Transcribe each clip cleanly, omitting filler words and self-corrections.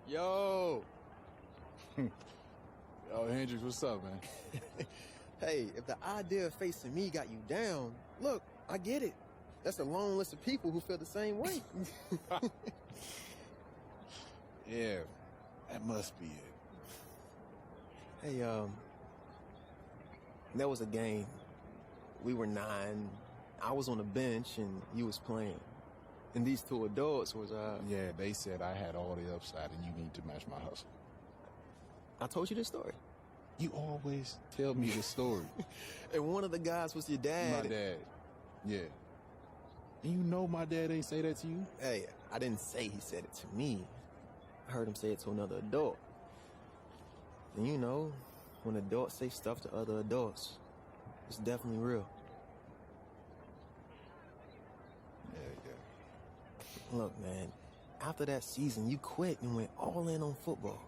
Yo. Yo, Hendrix, what's up, man? Hey, if the idea of facing me got you down, look, I get it. That's a long list of people who feel the same way. Yeah, that must be it. Hey, there was a game. We were 9. I was on the bench and you was playing. And these two adults was, Yeah, they said I had all the upside and you need to match my hustle. I told you this story. You always tell me the story. And one of the guys was your dad. My dad, yeah. And you know my dad ain't say that to you? Hey, I didn't say he said it to me. I heard him say it to another adult. And you know, when adults say stuff to other adults, it's definitely real. Yeah. Look, man, after that season, you quit and went all in on football.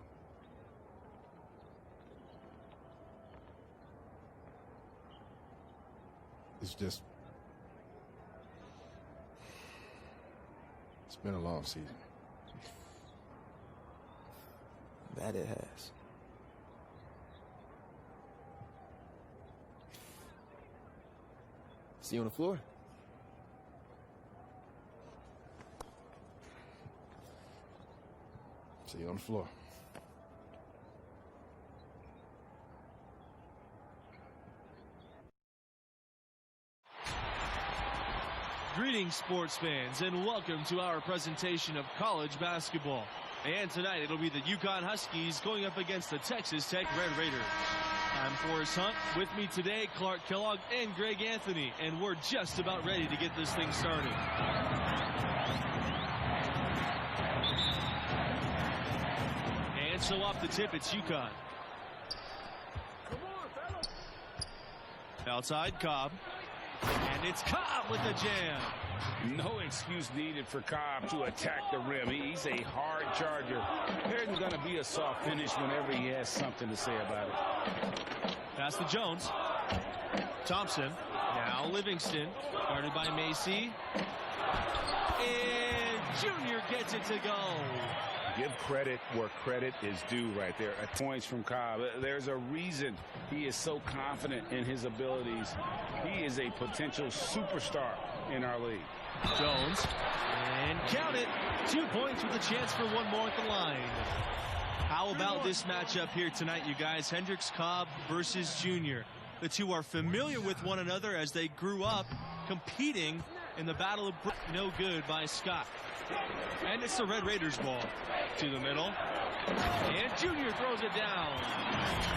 It's just... It's been a long season. That it has. See you on the floor? See you on the floor. Greetings, sports fans, and welcome to our presentation of college basketball. And tonight, it'll be the UConn Huskies going up against the Texas Tech Red Raiders. I'm Forrest Hunt. With me today, Clark Kellogg and Greg Anthony, and we're just about ready to get this thing started. And so off the tip, it's UConn. Outside, Cobb. And it's Cobb with the jam. No excuse needed for Cobb to attack the rim. He's a hard charger. There isn't going to be a soft finish whenever he has something to say about it. Pass to Jones. Thompson. Now Livingston. Guarded by Macy. And Junior gets it to go. Give credit where credit is due right there. Points from Cobb. There's a reason he is so confident in his abilities. He is a potential superstar in our league. Jones. And count it. 2 points with a chance for one more at the line. How about this matchup here tonight, you guys? Hendrix Cobb versus Junior. The two are familiar with one another as they grew up competing in the Battle of No Good by Scott. And it's the Red Raiders ball. To the middle. And Junior throws it down.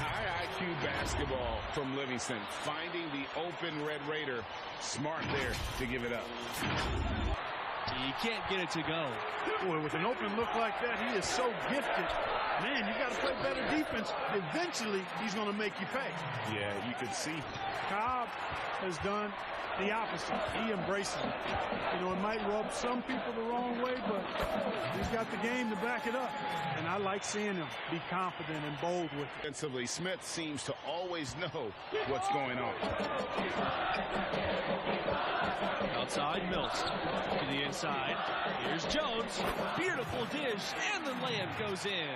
High IQ basketball from Livingston. Finding the open Red Raider. Smart there to give it up. He can't get it to go. Boy, with an open look like that, he is so gifted. Man, you got to play better defense. Eventually, he's going to make you pay. Yeah, you could see. Cobb has done the opposite. He embraces it. You know, it might rub some people the wrong way, but he's got the game to back it up. And I like seeing him be confident and bold with it. Defensively, Smith seems to always know what's going on. Outside, Mills to the inside. Here's Jones. Beautiful dish, and the layup goes in.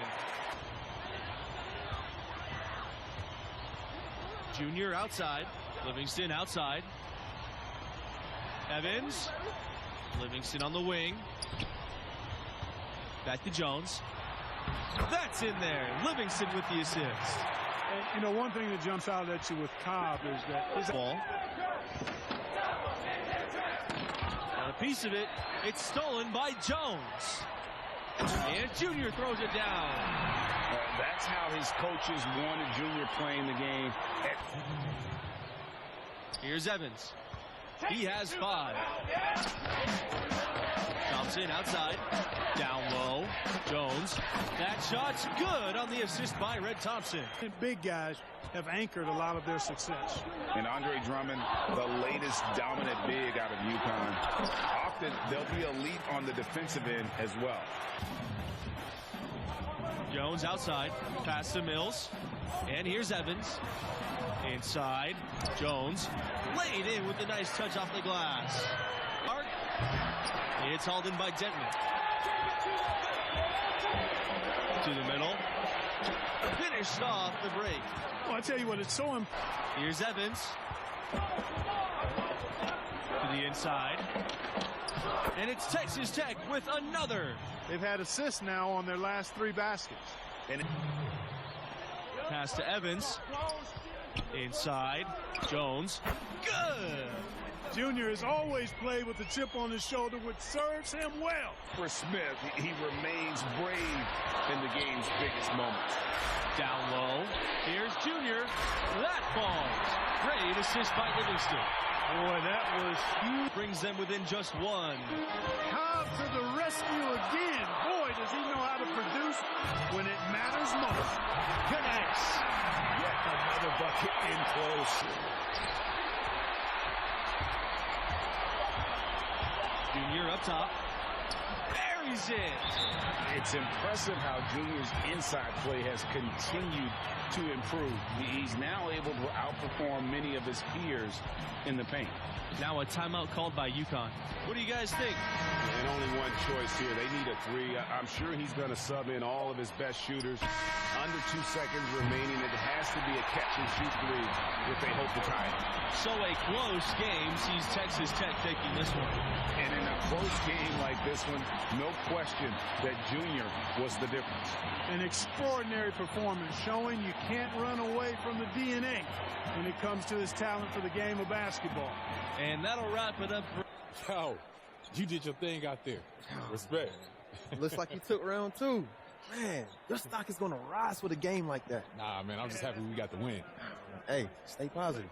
Junior outside. Livingston outside. Evans. Livingston on the wing. Back to Jones. That's in there. Livingston with the assist. And, you know, one thing that jumps out at you with Cobb is that his ball. And a piece of it, it's stolen by Jones. And Junior throws it down. That's how his coaches wanted Junior playing the game. Here's Evans. He has 5. Thompson outside. Down low. Jones. That shot's good on the assist by Red Thompson. big guys have anchored a lot of their success. And Andre Drummond, the latest dominant big out of UConn. Often they'll be elite on the defensive end as well. Jones outside. Pass to Mills. And here's Evans. Inside. Jones. Laid in with a nice touch off the glass. It's hauled in by Denton. To the middle. Finished off the break. Well, I tell you what, it's so important. Here's Evans. To the inside. And it's Texas Tech with another. They've had assists now on their last 3 baskets. And pass to Evans. Inside. Jones. Good. Junior has always played with the chip on his shoulder, which serves him well. For Smith, he remains brave in the game's biggest moments. Down low. Here's Junior. That falls. Great assist by Livingston. Boy, that was huge. Brings them within just 1. Cobb to the rescue again. Boy, does he know how to produce when it matters most. Connects. Yet another bucket in close. Junior up top. Buries it. It's impressive how Junior's inside play has continued to improve. He's now able to outperform many of his peers in the paint. Now a timeout called by UConn. What do you guys think? And only one choice here. They need a 3. I'm sure he's going to sub in all of his best shooters. Under 2 seconds remaining. It has to be a catch-and-shoot 3 if they hope to tie it. So a close game sees Texas Tech taking this one. And in a close game like this one, no question that Junior was the difference. An extraordinary performance showing you can't run away from the DNA when it comes to his talent for the game of basketball. And that'll wrap it up. Yo, you did your thing out there. Respect. Looks like you took round 2. Man, your stock is going to rise with a game like that. Nah, man, I'm just happy we got the win. Hey, stay positive.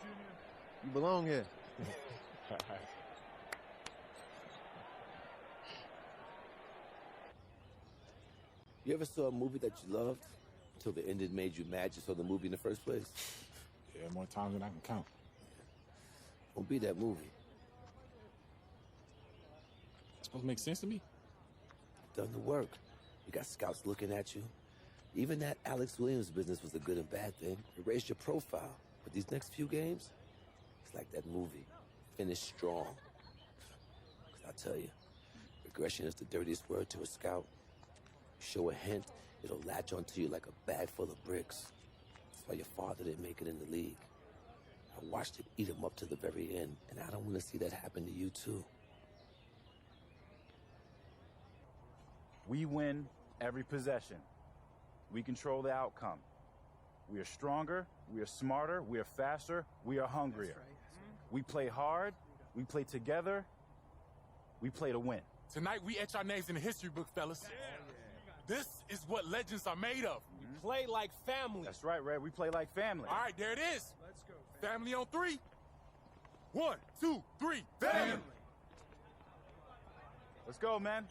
You belong here. You ever saw a movie that you loved until the ending made you mad you saw the movie in the first place? Yeah, more times than I can count. Don't be that movie. It's supposed to make sense to me? Done the work. You got scouts looking at you. Even that Alex Williams business was a good and bad thing. It raised your profile. But these next few games, it's like that movie. Finish strong. 'Cause I'll tell you, regression is the dirtiest word to a scout. Show a hint, it'll latch onto you like a bag full of bricks. That's why your father didn't make it in the league. I watched it eat him up to the very end, and I don't want to see that happen to you too. We win every possession. We control the outcome. We are stronger, we are smarter, we are faster, we are hungrier. We play hard, we play together, we play to win. Tonight we etch our names in the history book, fellas. This is what legends are made of. We play like family. That's right, Red. We play like family. All right, there it is. Let's go. Family on 3. 1, 2, 3. Family. Let's go, man.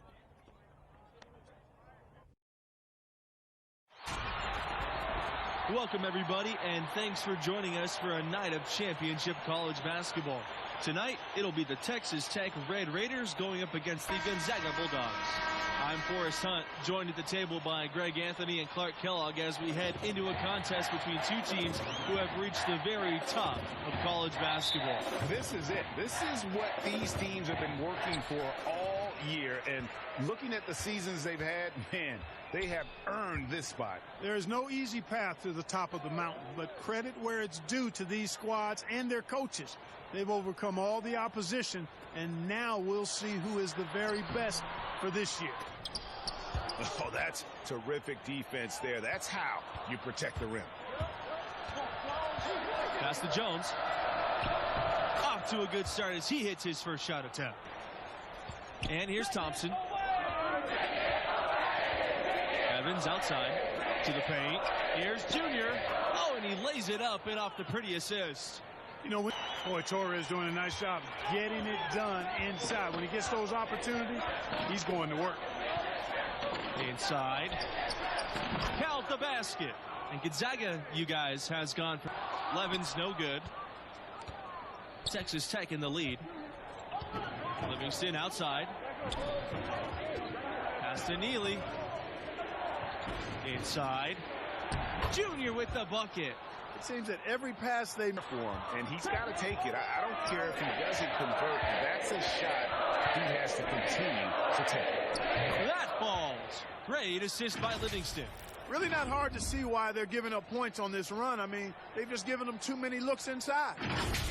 Welcome, everybody, and thanks for joining us for a night of championship college basketball. Tonight, it'll be the Texas Tech Red Raiders going up against the Gonzaga Bulldogs. I'm Forrest Hunt, joined at the table by Greg Anthony and Clark Kellogg as we head into a contest between two teams who have reached the very top of college basketball. This is it. This is what these teams have been working for all year. And looking at the seasons they've had, man, they have earned this spot. There is no easy path to the top of the mountain, but credit where it's due to these squads and their coaches. They've overcome all the opposition, and now we'll see who is the very best for this year. Oh, that's terrific defense there. That's how you protect the rim. Pass to Jones. Off to a good start as he hits his first shot attempt. And here's Thompson. Evans outside to the paint. Here's Junior. Oh, and he lays it up and off the pretty assist. You know, boy, Torres doing a nice job getting it done inside. When he gets those opportunities, he's going to work. Inside. Count the basket. And Gonzaga, you guys, has gone for Levin's no good. Texas Tech in the lead. Livingston outside. Pass to Neely. Inside. Junior with the bucket. It seems that every pass they perform, and he's got to take it. I don't care if he doesn't convert. That's a shot he has to continue to take. That falls. Great assist by Livingston. Really not hard to see why they're giving up points on this run. I mean, they've just given them too many looks inside.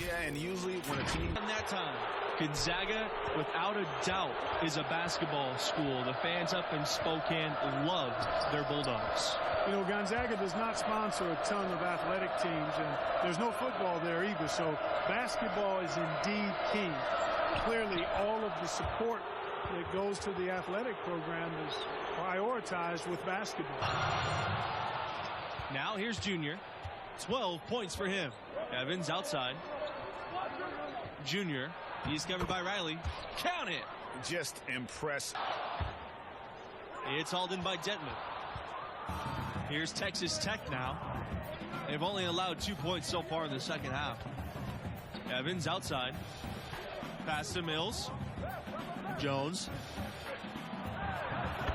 Yeah, and usually when a team... In that time, Gonzaga, without a doubt, is a basketball school. The fans up in Spokane loved their Bulldogs. You know, Gonzaga does not sponsor a ton of athletic teams, and there's no football there either, so basketball is indeed key. Clearly, all of the support that goes to the athletic program is prioritized with basketball. Now here's Junior. 12 points for him. Evans outside. Junior. He's covered by Riley. Count it. Just impressive. It's hauled in by Detman. Here's Texas Tech now. They've only allowed 2 points so far in the second half. Evans outside. Pass to Mills. Jones.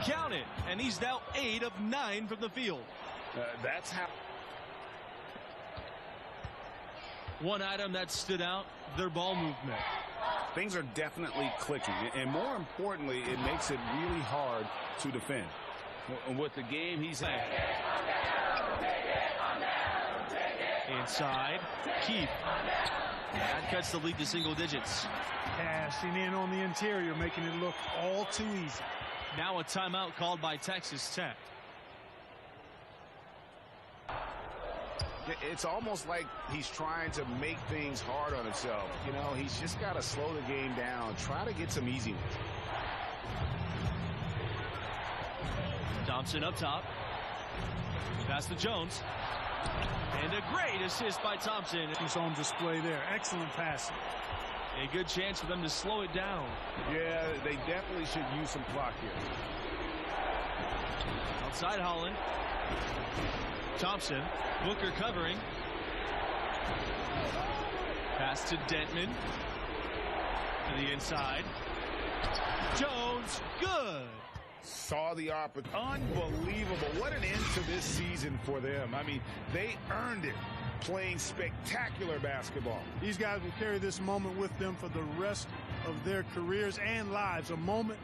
Count it. And he's now 8 of 9 from the field. That's how... One item that stood out, their ball movement. Things are definitely clicking. And more importantly, it makes it really hard to defend. With the game he's had. Inside. Keith. That cuts the lead to single digits. Passing in on the interior, making it look all too easy. Now a timeout called by Texas Tech. It's almost like he's trying to make things hard on himself. You know, he's just got to slow the game down, try to get some easy ones. Thompson up top. Pass to Jones. And a great assist by Thompson. He's on display there. Excellent passing. A good chance for them to slow it down. Yeah, they definitely should use some clock here. Outside Holland. Thompson. Booker covering. Pass to Dentman. To the inside. Jones. Good. Saw the opportunity. Unbelievable. What an end to this season for them. I mean, they earned it playing spectacular basketball. These guys will carry this moment with them for the rest of their careers and lives. A moment.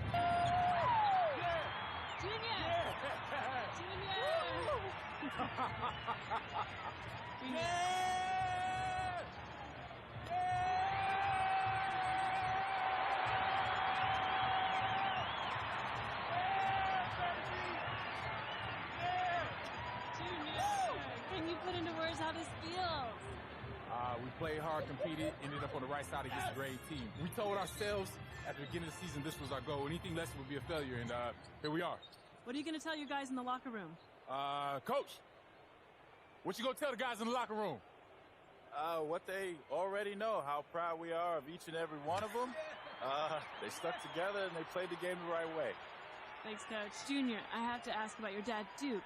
Can you put into words how this feels? We played hard, competed, ended up on the right side against a great team. We told ourselves at the beginning of the season this was our goal. Anything less would be a failure, and here we are. What are you going to tell your guys in the locker room? Coach, what you gonna tell the guys in the locker room? What they already know, how proud we are of each and every one of them. They stuck together and they played the game the right way. Thanks, Coach. Junior, I have to ask about your dad, Duke.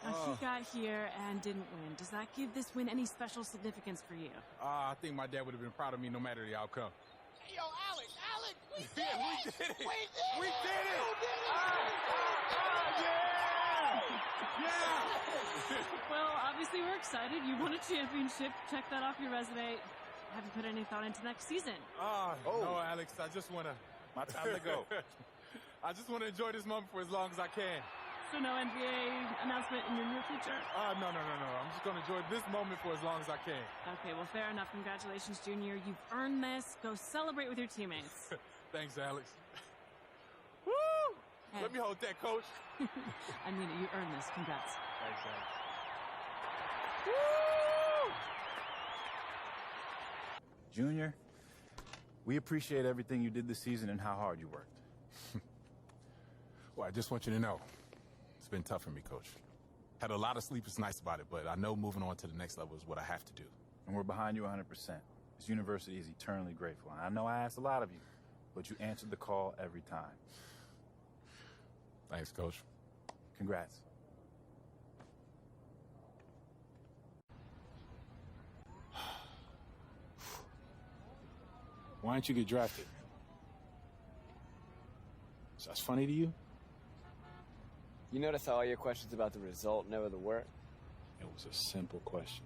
Now, he got here and didn't win. Does that give this win any special significance for you? I think my dad would have been proud of me no matter the outcome. Hey, yo, Alex, we did Yeah, it! we did it! We did it! Yeah! Well, obviously we're excited. You won a championship. Check that off your resume. Have you put any thought into next season? No, Alex, I just want to... My time to go. I just want to enjoy this moment for as long as I can. So no NBA announcement in your near future? No. I'm just going to enjoy this moment for as long as I can. Okay, well, fair enough. Congratulations, Junior. You've earned this. Go celebrate with your teammates. Thanks, Alex. Woo! Hey. Let me hold that, Coach. I mean it. You earned this. Congrats. Thanks, Alex. Woo! Junior, we appreciate everything you did this season and how hard you worked. Well, I just want you to know, it's been tough for me, Coach. Had a lot of sleepless nights about it, but I know moving on to the next level is what I have to do. And we're behind you 100%. This university is eternally grateful. And I know I asked a lot of you, but you answered the call every time. Thanks, Coach. Congrats. Why didn't you get drafted? So that's funny to you? You notice how all your questions about the result never the work? It was a simple question.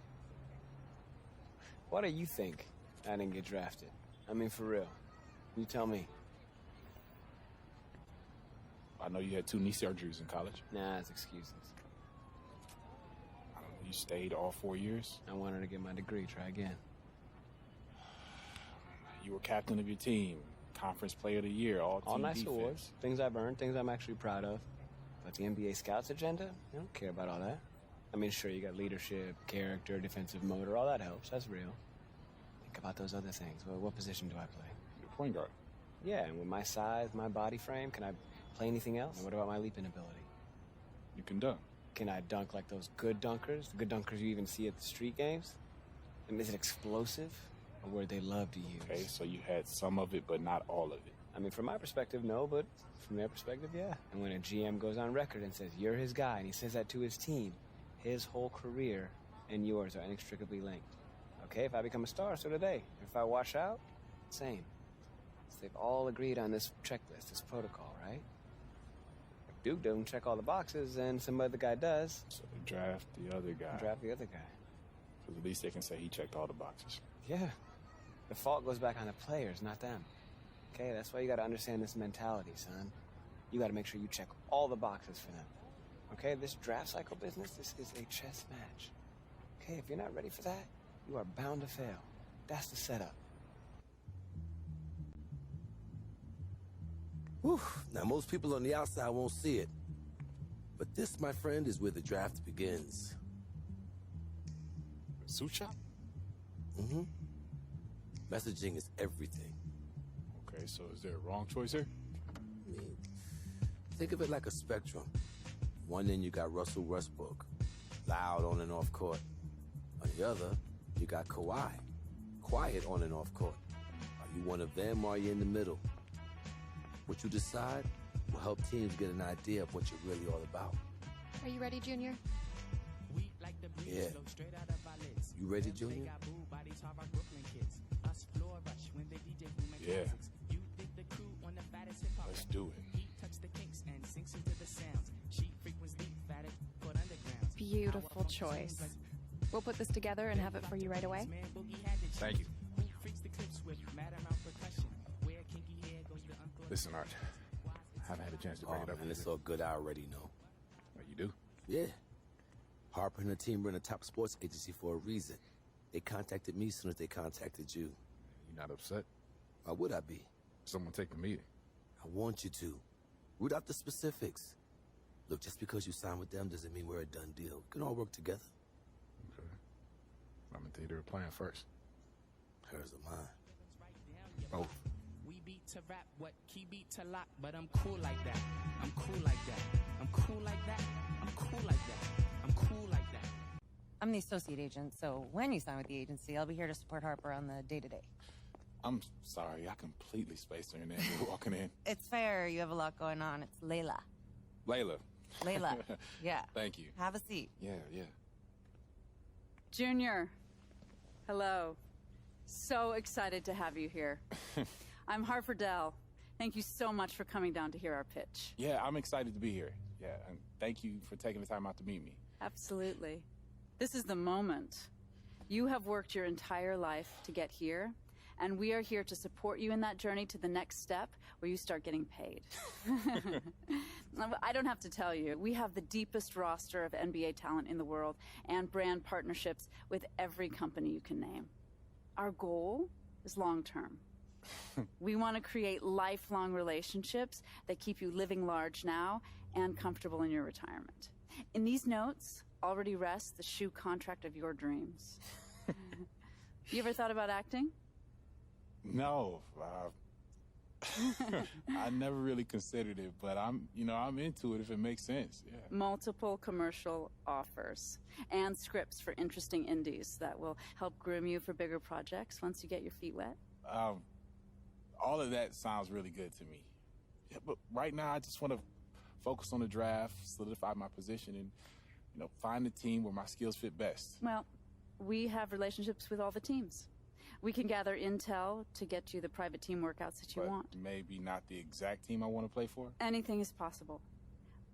Why do you think I didn't get drafted? I mean, for real. You tell me. I know you had 2 knee surgeries in college. Nah, it's excuses. I don't know, you stayed all 4 years? I wanted to get my degree, try again. You were captain of your team, conference player of the year, all team nice defense. awards, things I've earned, things I'm actually proud of. But the NBA scouts agenda, I don't care about all that. I mean, sure, you got leadership, character, defensive motor, all that helps, that's real. Think about those other things. Well, what position do I play? You're point guard. Yeah, and with my size, my body frame, can I play anything else? And what about my leaping ability? You can dunk. Can I dunk like those good dunkers? The good dunkers you even see at the street games? And is it explosive? Or were they love to use? Okay, so you had some of it, but not all of it. I mean, from my perspective, no, but from their perspective, yeah. And when a GM goes on record and says, you're his guy, and he says that to his team, his whole career and yours are inextricably linked. Okay, if I become a star, so do they. If I wash out, same. So they've all agreed on this checklist, this protocol, right? If Duke doesn't check all the boxes, then some other guy does. So they draft the other guy. Draft the other guy. Because at least they can say he checked all the boxes. Yeah. The fault goes back on the players, not them. Okay, that's why you gotta understand this mentality, son. You gotta make sure you check all the boxes for them. Okay, this draft cycle business, this is a chess match. Okay, if you're not ready for that, you are bound to fail. That's the setup. Whew. Now, most people on the outside won't see it. But this, my friend, is where the draft begins. Suit shop? Mm-hmm. Messaging is everything. Okay, so is there a wrong choice here? I mean, think of it like a spectrum. One end, you got Russell Westbrook, loud on and off court. On the other, you got Kawhi, quiet on and off court. Are you one of them or are you in the middle? What you decide will help teams get an idea of what you're really all about. Are you ready, Junior? Yeah. You ready, Junior? Yeah. Let's do it. Beautiful choice. We'll put this together and have it for you right away. Thank you. Listen, Art, I haven't had a chance to bring it up. Man, it's all good. I already know. Oh, you do? Yeah. Harper and her team run a top sports agency for a reason. They contacted me as soon as they contacted you. You not upset? Why would I be? Someone take the meeting. I want you to. Root out the specifics. Look, just because you sign with them doesn't mean we're a done deal. We can all work together. Okay. I'm gonna take their plan first. Hers or mine? Both. We beat to rap, what key beat to lock, but I'm cool like that. I'm cool like that. I'm cool like that. I'm cool like that. I'm cool like that. I'm the associate agent, so when you sign with the agency, I'll be here to support Harper on the day-to-day. I'm sorry, I completely spaced her name. You're walking in. It's fair, you have a lot going on. It's Layla. Layla. Layla, yeah. Thank you. Have a seat. Yeah. Junior, hello. So excited to have you here. I'm Harper Dell. Thank you so much for coming down to hear our pitch. Yeah, I'm excited to be here. Yeah, and thank you for taking the time out to meet me. Absolutely. This is the moment. You have worked your entire life to get here, and we are here to support you in that journey to the next step where you start getting paid. I don't have to tell you, we have the deepest roster of NBA talent in the world and brand partnerships with every company you can name. Our goal is long-term. We want to create lifelong relationships that keep you living large now and comfortable in your retirement. In these notes already rests the shoe contract of your dreams. You ever thought about acting? No, I never really considered it, but I'm into it if it makes sense. Yeah. Multiple commercial offers and scripts for interesting indies that will help groom you for bigger projects once you get your feet wet. All of that sounds really good to me. Yeah, but right now I just want to focus on the draft, solidify my position, and find the team where my skills fit best. Well, we have relationships with all the teams. We can gather intel to get you the private team workouts that you want. Maybe not the exact team I want to play for? Anything is possible.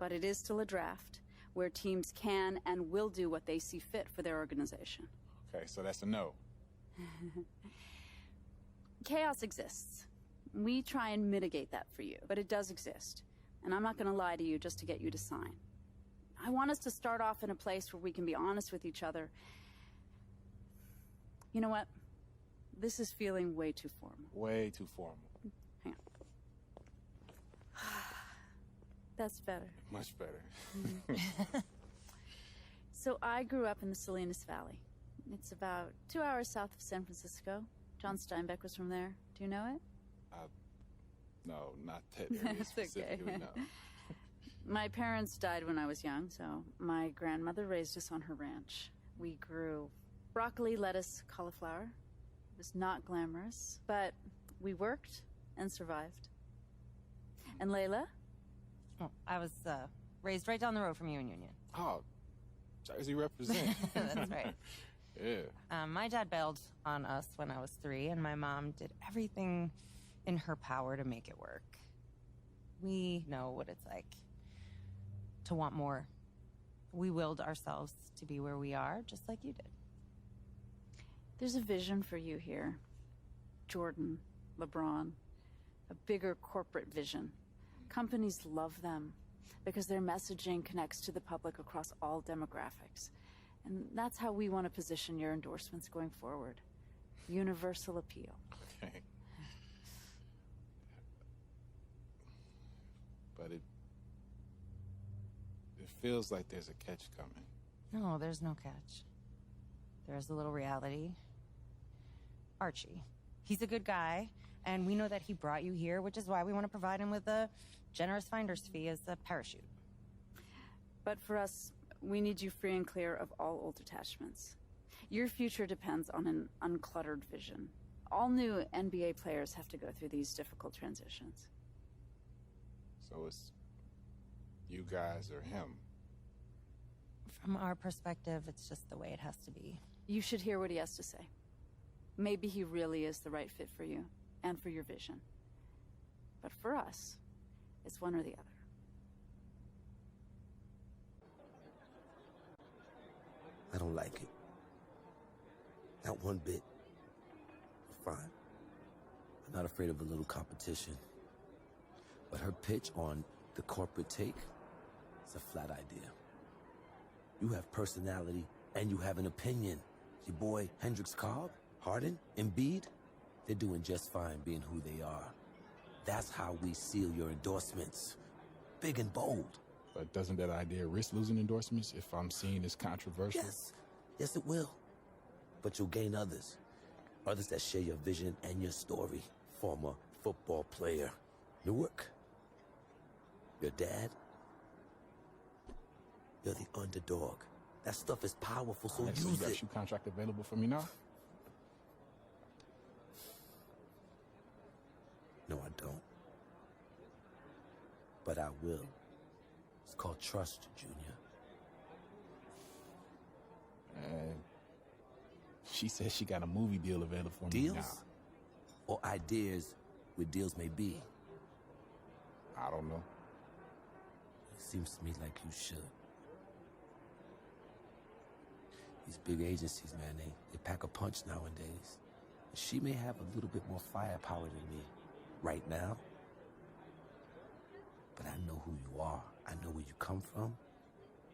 But it is still a draft where teams can and will do what they see fit for their organization. Okay, so that's a no. Chaos exists. We try and mitigate that for you, but it does exist. And I'm not going to lie to you just to get you to sign. I want us to start off in a place where we can be honest with each other. You know what? This is feeling way too formal. Way too formal. Hang on. That's better. Much better. So I grew up in the Salinas Valley. It's about 2 hours south of San Francisco. John Steinbeck was from there. Do you know it? No, not that area specifically, okay. no. My parents died when I was young, so my grandmother raised us on her ranch. We grew broccoli, lettuce, cauliflower. It was not glamorous, but we worked and survived. And Layla? Oh, I was raised right down the road from you in Union. Oh, Jersey represent. That's right. Yeah. My dad bailed on us when I was 3, and my mom did everything in her power to make it work. We know what it's like to want more. We willed ourselves to be where we are, just like you did. There's a vision for you here. Jordan, LeBron, a bigger corporate vision. Companies love them because their messaging connects to the public across all demographics. And that's how we want to position your endorsements going forward. Universal appeal. Okay. But it feels like there's a catch coming. No, there's no catch. There's a little reality. Archie. He's a good guy, and we know that he brought you here, which is why we want to provide him with a generous finder's fee as a parachute. But for us, we need you free and clear of all old attachments. Your future depends on an uncluttered vision. All new NBA players have to go through these difficult transitions. So it's you guys or him? From our perspective, it's just the way it has to be. You should hear what he has to say. Maybe he really is the right fit for you and for your vision. But for us, it's one or the other. I don't like it. Not one bit. Fine. I'm not afraid of a little competition. But her pitch on the corporate take is a flat idea. You have personality and you have an opinion. Your boy Hendricks Cobb, Harden, Embiid, they're doing just fine being who they are. That's how we seal your endorsements. Big and bold. But doesn't that idea risk losing endorsements if I'm seen as controversial? Yes, it will. But you'll gain others. Others that share your vision and your story. Former football player. Newark. Your dad. You're the underdog. That stuff is powerful, so So you use got it. your contract available for me now? No, I don't. But I will. It's called trust, Junior. And she says she got a movie deal available for me now. Deals? Or ideas where deals may be? I don't know. It seems to me like you should. These big agencies, man, they pack a punch nowadays. She may have a little bit more firepower than me right now. But I know who you are. I know where you come from.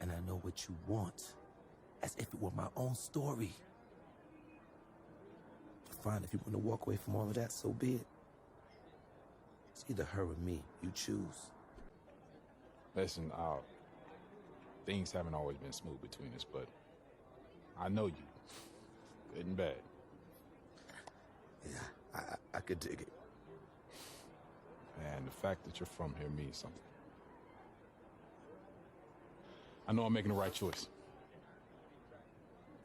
And I know what you want. As if it were my own story. Fine, if you want to walk away from all of that, so be it. It's either her or me. You choose. Listen, things haven't always been smooth between us, but I know you. Good and bad. Yeah, I could dig it. And the fact that you're from here means something. I know I'm making the right choice.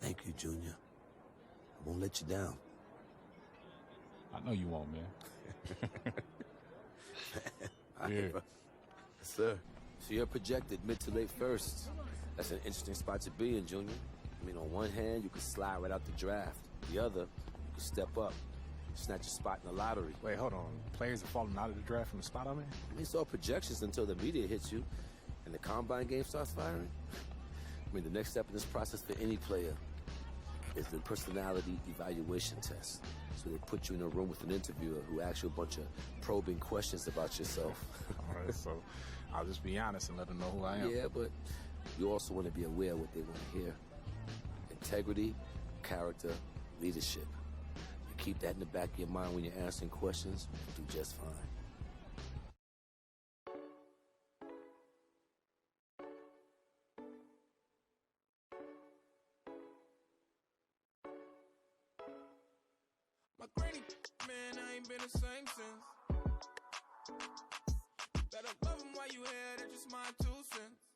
Thank you, Junior. I won't let you down. I know you won't, man. Yeah. Yes, sir. So you're projected mid to late first. That's an interesting spot to be in, Junior. I mean, on one hand, you could slide right out the draft. The other, you could step up, snatch a spot in the lottery. Wait, hold on. Players are falling out of the draft from the spot I'm in? I mean, it's all projections until the media hits you and the combine game starts firing. I mean, the next step in this process for any player is the personality evaluation test. So they put you in a room with an interviewer who asks you a bunch of probing questions about yourself. All right, so I'll just be honest and let them know who I am. Yeah, but you also want to be aware of what they want to hear. Integrity, character, leadership. You keep that in the back of your mind when you're answering questions, you'll do just fine. My granny, man, I ain't been the same since. Better love him while you here, that's just my 2 cents.